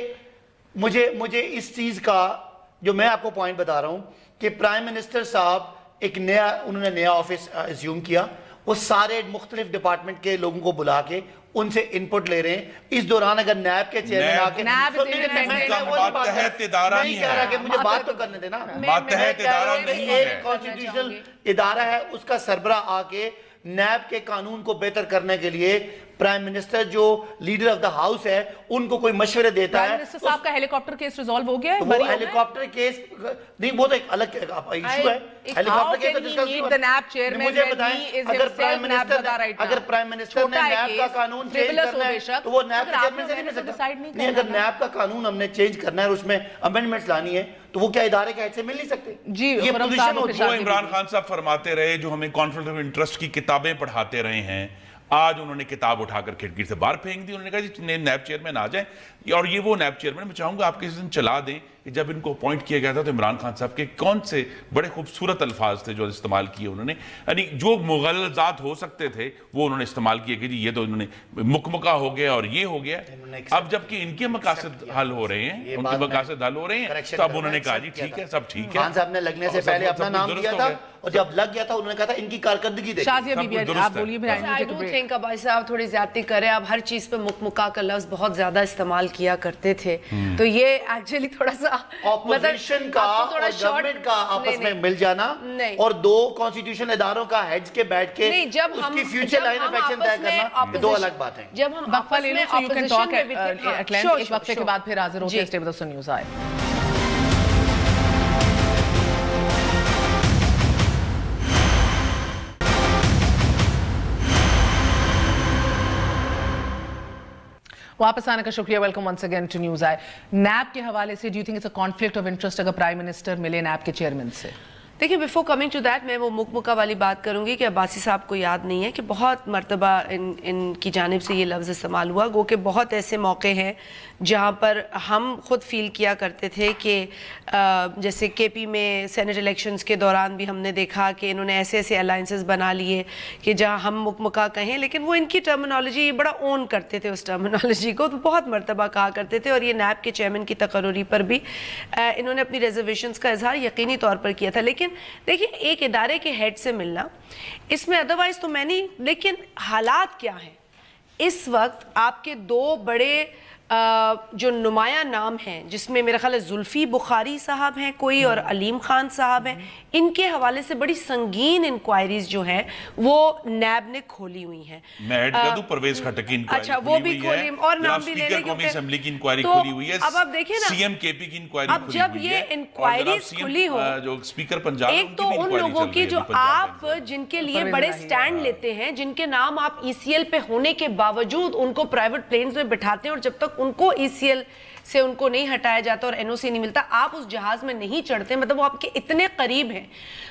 مجھے اس چیز کا جو میں آپ کو پوائنٹ بتا رہا ہوں کہ پرائم منسٹر صاحب انہوں نے نیا آفس اسیوم کیا, وہ سارے مختلف ڈپارٹمنٹ کے لوگوں کو بلا کے ان سے انپٹ لے رہے ہیں. اس دوران اگر نیب کے چیئرمین آ کے ماتحت ادارہ نہیں ہے, مجھے بات تو کرنے دینا, ماتحت ادارہ نہیں ہے, ایک کانسٹیٹیوشنل ادارہ ہے, اس کا سربراہ آ کے نیب کے قانون کو بہتر کرنے کے لیے پرائم منسٹر جو لیڈر آف دا ہاؤس ہے ان کو کوئی مشورے دیتا ہے. پرائم منسٹر صاحب کا ہیلی کاپٹر کیس ریزالو ہو گیا ہے؟ وہ ہیلی کاپٹر کیس نہیں, وہ تو ایک الگ ایشو ہے. ہیلی کاپٹر کیس مجھے بتائیں, اگر پرائم منسٹر نے نیب کا قانون چینج کرنا ہے تو وہ نیب کے چیئرمین سے نہیں مل سکتا. نہیں, اگر نیب کا قانون ہم نے چینج کرنا ہے اور اس میں امینڈمنٹس لانی ہے تو وہ کیا ادارے کے ہیڈ سے مل نہیں سکتے؟ جی, یہ پوزیشن ہوتی ہے. وہ عمران خان صاحب فرماتے رہے, جو ہمیں کانفلکٹ آف انٹرسٹ کی کتابیں پڑھاتے رہے ہیں, آج انہوں نے کتاب اٹھا کر کھڑکی سے باہر پھینک دی. انہوں نے کہا جی نیب چیئرمین آ جائیں, اور یہ وہ نیب چیئرمین, میں چاہوں گا آپ کسی دن چلا دیں کہ جب ان کو اپوائنٹ کیا گیا تھا تو عمران خان صاحب کے کون سے بڑے خوبصورت الفاظ تھے جو استعمال کیے انہوں نے, یعنی جو مغلظات ہو سکتے تھے وہ انہوں نے استعمال کیے کہ جی یہ تو انہوں نے مکمکہ ہو گیا اور یہ ہو گیا. اب جبکہ ان کے مقاصد حل ہو رہے ہیں, ان کے مقاصد حل ہو رے ہیں, تو اب انہوں نے کہا جی ٹھیک ہے, سب ٹھیک ہے. خان صاحب نے لگنے سے پہلے اپنا نام دیا تھا اور جب لگ گیا تھا انہوں نے کہا تھا ان کی کارکردگی دیکھیں. شازیہ بی بی آپ بولیے بھی. I don't think عباسی صاحب تھوڑی زیادتی کرے, آپ ہر چیز پہ مکمکہ کا لفظ بہت زیادہ استعمال کیا کرتے تھے, تو یہ ایکچولی تھوڑا سا اپوزیشن کا اور گورنمنٹ کا آپس میں مل جانا اور 2 کانسٹیٹیوشن اداروں کا ہیڈز کے بیٹھ کے اس کی فیوچر لائن آف ایکشن طے کرنا, 2 الگ باتیں. جب ہم وقفہ لے لیں, so you can talk at length. ایک وقفے کے بعد پھر حاضر ہوتے ہیں. Stay with us on News Eye. واپس آنے کا شکریہ. Welcome once again to news آئی. نیب کے حوالے سے do you think it's a conflict of interest اگر پرائم منسٹر ملے نیب کے چیئرمین سے؟ देखिए, बिफोर कमिंग टू दैट मैं वो मुकमुका वाली बात करूंगी कि अब्बासी साहब को याद नहीं है कि बहुत मर्तबा इनकी जानिब से ये लफ्ज़ इस्तेमाल हुआ, गो कि बहुत ऐसे मौके हैं जहाँ पर हम खुद फील किया करते थे कि जैसे केपी में सेनेट इलेक्शंस के दौरान भी हमने देखा कि इन्होंने ऐसे ऐसे अलाइंसेस बना लिए कि जहाँ हम मुकमुका कहें, लेकिन वो इनकी टर्मिनोलॉजी बड़ा ओन करते थे उस टर्मिनोलॉजी को, तो बहुत मर्तबा कहा करते थे। और ये नैब के चेयरमैन की तकर्री पर भी इन्होंने अपनी रिजर्वेशंस का इजहार यकीनी तौर पर किया था। लेकिन देखिए, एक इदारे के हेड से मिलना इसमें अदरवाइज तो मैं नहीं, लेकिन हालात क्या हैं इस वक्त? आपके दो बड़े जो नुमाया नाम हैं, जिसमें मेरा ख्याल है जुल्फी बुखारी साहब हैं कोई और अलीम खान साहब हैं, इनके हवाले से बड़ी संगीन इंक्वायरीज जो हैं वो नैब ने खोली हुई हैं। मैं ऐड कर दूं, परवेज खट्टर की इंक्वायरी, अच्छा वो भी खोली और नाम भी ले लें, कौमी असेंबली की इंक्वायरी तो खोली हुई है। अब आप देखिए ना, सीएम केपी की इंक्वायरी अब जब ये इंक्वायरीज खुली हो, जो स्पीकर पंजाब, एक तो उन लोगों की जो आप जिनके लिए बड़े स्टैंड लेते हैं, जिनके नाम आप ईसीएल पे होने के बावजूद उनको प्राइवेट प्लेन्स में बिठाते हैं और जब तक उनको ईसीएल से उनको नहीं हटाया जाता और एनओसी नहीं मिलता, आप उस जहाज में नहीं चढ़ते, मतलब वो आपके इतने करीब हैं,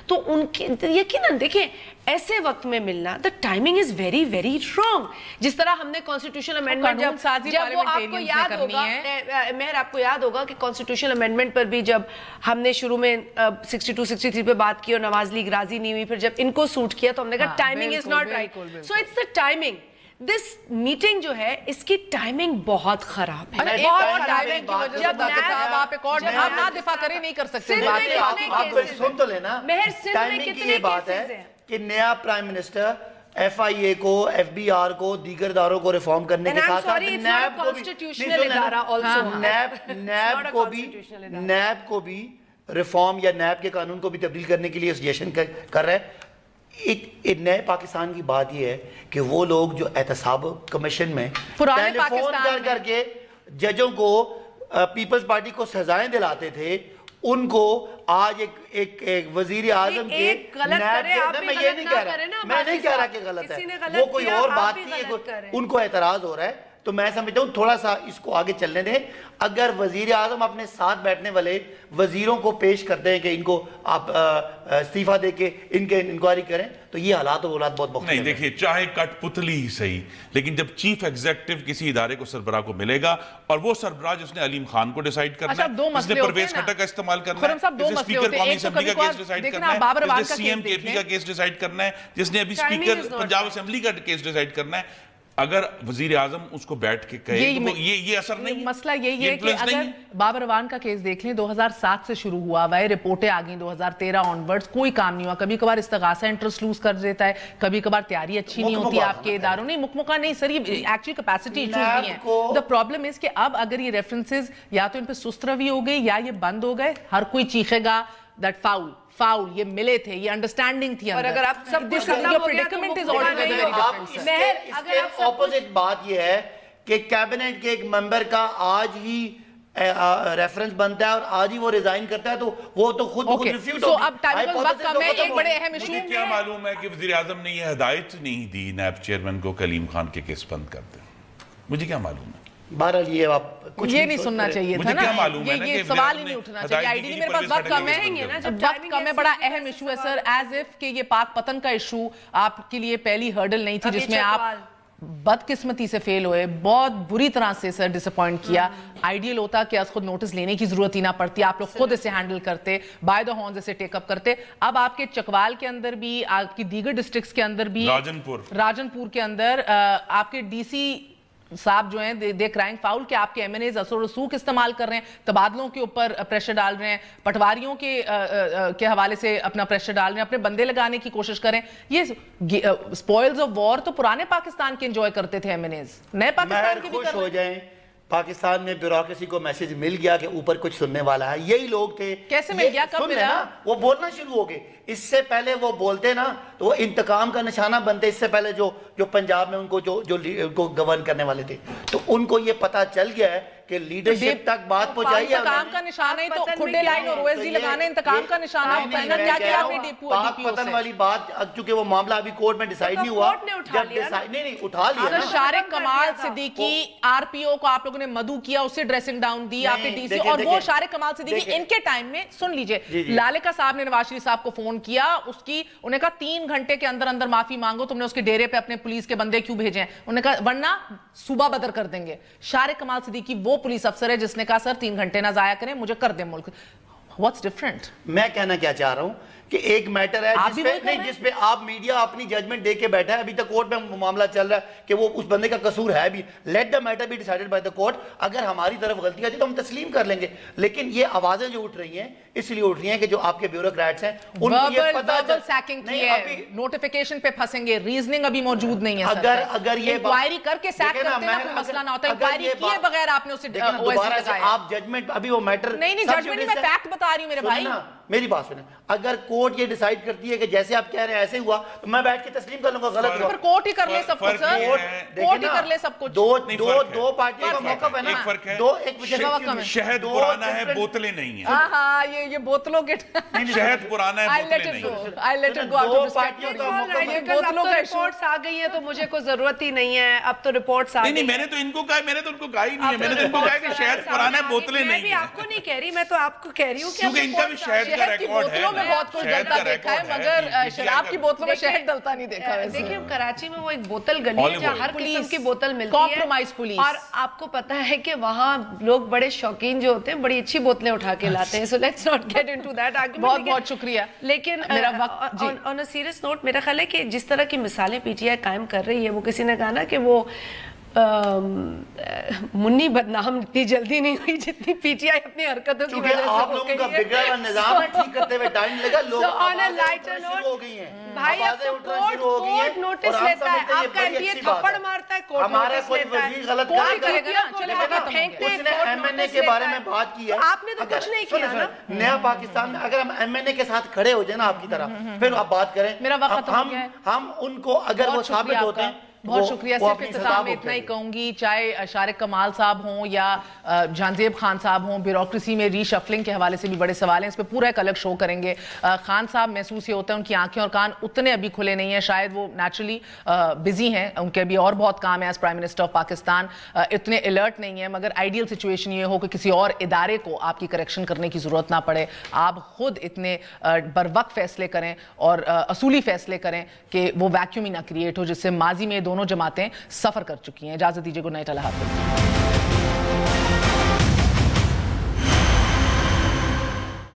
तो उनके यकीनन देखिए ऐसे वक्त में मिलना, the timing is very very wrong. जिस तरह हमने कॉन्स्टिट्यूशनल अमेंडमेंट जब वो आपको याद होगा, मेहर आपको याद होगा कि कॉन्स्टिट्यूशनल अमेंडमेंट पर भी जब हमने शुरू में 62-63 पे बात की और नवाज लीग राजी नहीं हुई, फिर जब इनको सूट किया तो हमने कहा timing is not right. So it's the timing. This meeting जो है इसकी टाइमिंग बहुत खराब है। आप ना दिफा करें, नहीं कर सकते। आप सुन तो लेना, टाइमिंग की ये बात है कि नया प्राइम मिनिस्टर FIA को, FBR को, दीगर इदारों को रिफॉर्म करने के साथ साथ नैब को भी रिफॉर्म या नैब के कानून को भी तब्दील करने के लिए सजेशन कर रहे हैं। एक नए पाकिस्तान की बात यह है कि वो लोग जो एहतसाब कमीशन में टेलीफोन कर करके जजों को, पीपल्स पार्टी को सजाएं दिलाते थे, उनको आज एक वजीर आजम के मैं ये नहीं कह रहा, मैं नहीं कह रहा कि गलत है, वो कोई और बात थी, उनको एतराज हो रहा है, तो मैं समझता हूँ थोड़ा सा इसको आगे चलने दें। अगर वजीर आजम अपने साथ बैठने वाले वजीरों को पेश करते हैं कि इनको आप इस्तीफा दे के इनके इंक्वायरी करें, तो ये हालात औलाद बहुत मुख्तलिफ नहीं। देखिए, चाहे कठपुतली ही सही, लेकिन जब चीफ एग्जीक्यूटिव किसी इदारे को सरबराह को मिलेगा और वो सरबराह जिसने अलीम खान को डिसाइड करना है, जिसने परवेज खट्टर का इस्तेमाल करना है, जिसने स्पीकर कौमी असेंबली का केस डिसाइड करना है, जिसने सीएम केपी का केस डिसाइड करना है, जिसने अभी स्पीकर पंजाब असेंबली का केस डिसाइड करना है, अगर वजीर आजम उसको बैठ के कहे तो ये असर नहीं। मसला यही है कि अगर बाबर अवान का केस देख लें, 2007 से शुरू हुआ हुआ है, रिपोर्टें आ गई 2013 ऑनवर्ड्स, कोई काम नहीं हुआ। कभी कभार इस्तगासा इंटरेस्ट लूज कर देता है, कभी कभार तैयारी अच्छी नहीं होती आपके इदारों। नहीं, मुकमुका नहीं सर, ये एक्चुअली कैपेसिटी इश्यूज भी हैं। द प्रॉब्लम इज कि अब अगर ये रेफरेंसेस या तो इन पे सुस्त रवि हो गई या ये बंद हो गए, हर कोई चीखेगा दैट फाउल, ये मिले थे, ये अंडरस्टैंडिंग थी। और अगर आप सब this predicament is already very different. अगर आप ऑपोजिट बात ये है कि कैबिनेट के एक मेंबर का आज ही रेफरेंस बनता है और आज ही वो रिजाइन करता है, तो वो तो खुद रिफ्यूट होगा। अब टाइम में एक बड़े अहम इशू, मुझे क्या मालूम है कि वज़ीर आज़म ने ये हिदायत नहीं दी नैब चेयरमैन को कलीम खान के केस बंद कर दे, मुझे क्या मालूम है। बहरहाल ये आप कुछ ये नहीं सुनना चाहिए था ना, ये सवाल ही नहीं उठना चाहिए। आईडी मेरे पास वक्त कम है, वक्त कम है, बड़ा अहम इशू है सर, एज इफ कि ये पाक पतन का इशू आपके लिए पहली हर्डल नहीं थी जिसमें आप बदकिस्मती से फेल हुए, बहुत बुरी तरह से सर डिसअपॉइंट किया। आइडियल होता कि आज खुद नोटिस लेने की जरूरत ही ना पड़ती, आप लोग खुद इसे हैंडल करते, बाय द हॉर्न्स इसे टेकअप करते। अब आपके चकवाल के अंदर भी, आपकी दीगर डिस्ट्रिक्ट्स के अंदर भी, राजनपुर के अंदर आपके डीसी साहब जो हैं दे क्राइंग फाउल कि आपके एमएनएज असर रसूख इस्तेमाल कर रहे हैं, तबादलों के ऊपर प्रेशर डाल रहे हैं, पटवारियों के हवाले से अपना प्रेशर डाल रहे हैं, अपने बंदे लगाने की कोशिश करें। ये स्पॉइल्स ऑफ वॉर तो पुराने पाकिस्तान के एंजॉय करते थे एमएनएज, नए पाकिस्तान के भी खुश हो जाएं। पाकिस्तान में ब्यूरोक्रेसी को मैसेज मिल गया कि ऊपर कुछ सुनने वाला है, यही लोग थे। कैसे मिल गया, कब मिला? वो बोलना शुरू हो गए, اس سے پہلے وہ بولتے نا تو وہ انتقام کا نشانہ بنتے. اس سے پہلے جو پنجاب میں ان کو جو گورن کرنے والے تھے, تو ان کو یہ پتہ چل گیا ہے کہ لیڈرشپ تک بات پہنچائی ہے. انتقام کا نشانہ ہی تو کھڈے لائن اور OSD لگانے انتقام کا نشانہ ہوتا ہے نا. کیا کیا آپ نے پاک پتن والی بات, چونکہ وہ معاملہ ابھی کورٹ میں ڈیسائیڈ نہیں ہوا, نہیں اٹھا لیا. شارق کمال صدیقی RPO کو آپ لوگوں نے مدعو کیا, اسے ڈریسنگ ڈاؤن دی آپ نے DC, اور وہ شارق کمال صدیقی ان کے ٹائم میں سن لیجئے, لالکا صاحب نے نواز شریف صاحب کو فون کیا, اس کی انہیں کہا 3 گھنٹے کے اندر اندر معافی مانگو, تم نے اس کے ڈیرے پہ اپنے پولیس کے بندے کیوں بھیجے ہیں؟ انہوں نے کہا ورنہ صوبہ بدر کر دیں گے. شارق کمال صدیقی وہ پولیس افسر ہے جس نے کہا سر 3 گھنٹے نہ ضائع کریں, مجھے کر دیں ملک. What's different? میں کہنا کیا چاہ رہا ہوں کہ ایک میٹر ہے جس پہ آپ میڈیا اپنی ججمنٹ دے کے بیٹھا ہے. ابھی تک کورٹ میں معاملہ چل رہا ہے کہ وہ اس بندے کا قصور ہے بھی. Let the matter be decided by the court. اگر ہماری طرف غلطی آتی تو ہم تسلیم کر لیں گے, لیکن یہ آوازیں جو اٹھ رہی ہیں اس لیے اٹھ رہی ہیں کہ جو آپ کے بیوروکریٹس ہیں ان کو یہ پتہ ہے سیکنگ کی ہے, نوٹیفیکیشن پہ پھنسیں گے, ریزننگ ابھی موجود نہیں ہے. اگر یہ انکوائری کر کے سیک کرتے ہیں کوئی مسئلہ نہ ہوتا. انکوائری کیے بغیر آپ نے اسے دوبارہ سے آپ ججمنٹ, ابھی وہ میٹر نہیں ججمنٹ میں فیکٹ بتا رہی ہوں میرے بھائی. میری بات سنیں, اگر کورٹ یہ ڈیسائیڈ کرتی ہے کہ جیسے آپ کہہ رہے ہیں ایسے ہوا, تو میں بیٹھ کے تسلیم کر لوں گا غلط ہوا. پر کورٹ ہی کر لے سب کچھ سر, کورٹ ہی کر لے سب کچھ. دو پارٹیوں کا موقف ہے نا. ایک فرق ہے, شہد پرانا ہے بوتلیں نہیں ہیں. ہاں یہ بوتلوں کے شہد پرانا ہے بوتلیں نہیں ہیں. دو پارٹیوں کا بوتلوں کا رپورٹس آ گئی ہیں تو مجھے کوئی ضرورت ہی نہیں ہے, اب تو رپورٹس آ گئی. نہیں میں نے تو ان کو کہا, میں نے تو ان کو کہا ہی نہیں ہے, میں نے تو ان کو کہا کہ شہد پرانا ہے بوتلیں نہیں ہیں. میں بھی آپ کو نہیں کہہ رہی, میں تو آپ کو کہہ رہی ہوں کہ کیونکہ ان کا بھی شہد کا ریکارڈ ہے. میں بہت کچھ ڈلتا دیکھا ہے, مگر شراب کی بوتلوں میں شہد ڈلتا نہیں دیکھا. دیکھیں کراچی میں وہ ایک بوتل گلی ہے جہاں ہر قسم کی بوتل ملتی ہے, کمپرومائز پولیس, اور آپ کو پتا ہے کہ وہاں لوگ بڑے شوقین جو ہوتے ہیں بڑی اچھی بوتلیں اٹھا کے لاتے ہیں. So let's not get into that argument. بہت بہت شکریہ. لیکن میرا وقت آن اے سیریس نوٹ, میرا خیال ہے کہ جس طرح کی مثالیں PTI قائم کر رہی ہے, وہ کسی نے کہا نا کہ وہ منی بدنام اتنی جلدی نہیں ہوئی جتنی PTI اپنی حرکتوں کی وجہ سے آپ لوگوں کا بگڑا ہوا نظام ہے, ٹھیک کرتے ہوئے ٹائم لگا, لوگ شروع ہو گئی ہیں بھائی. اب تو کورٹ نوٹس لیتا ہے, آپ کا MPA تھپڑ مارتا ہے, کورٹ ہمارا کوئی وزیر غلط اس نے MNA کے بارے میں بات کی ہے, آپ نے تو کچھ نہیں کیا نا. نیا پاکستان میں اگر ہم MNA کے ساتھ کھڑے ہو جائیں نا آپ کی طرح, پھر آپ بات کریں. ہم ان کو اگر وہ ثابت ہوتے ہیں. بہت شکریہ. صرف اختتام میں اتنا ہی کہوں گی, چاہے شارق کمال صاحب ہوں یا جہانزیب خان صاحب ہوں, بیوروکریسی میں ری شفلنگ کے حوالے سے بھی بڑے سوال ہیں, اس پہ پورا ایک الگ شو کریں گے. خان صاحب محسوس یہ ہوتا ہے ان کی آنکھیں اور کان اتنے ابھی کھلے نہیں ہیں, شاید وہ نیچرلی بزی ہیں, ان کے ابھی اور بہت کام ہے as prime minister of Pakistan, اتنے الرٹ نہیں ہیں. مگر آئیڈیل سچویشن یہ ہو کہ کسی اور ادارے کو آپ کی کریکشن کرنے کی ضرورت نہ پڑے, آپ خود اتنے بر وقت فیصلے کریں اور اصولی فیصلے کریں کہ وہ ویکیوم ہی نہ کریٹ ہو, جس سے ماضی میں دونوں جماعتیں سفر کر چکی ہیں. اجازت دیجیے, گڈ نائٹ, اللہ حافظ.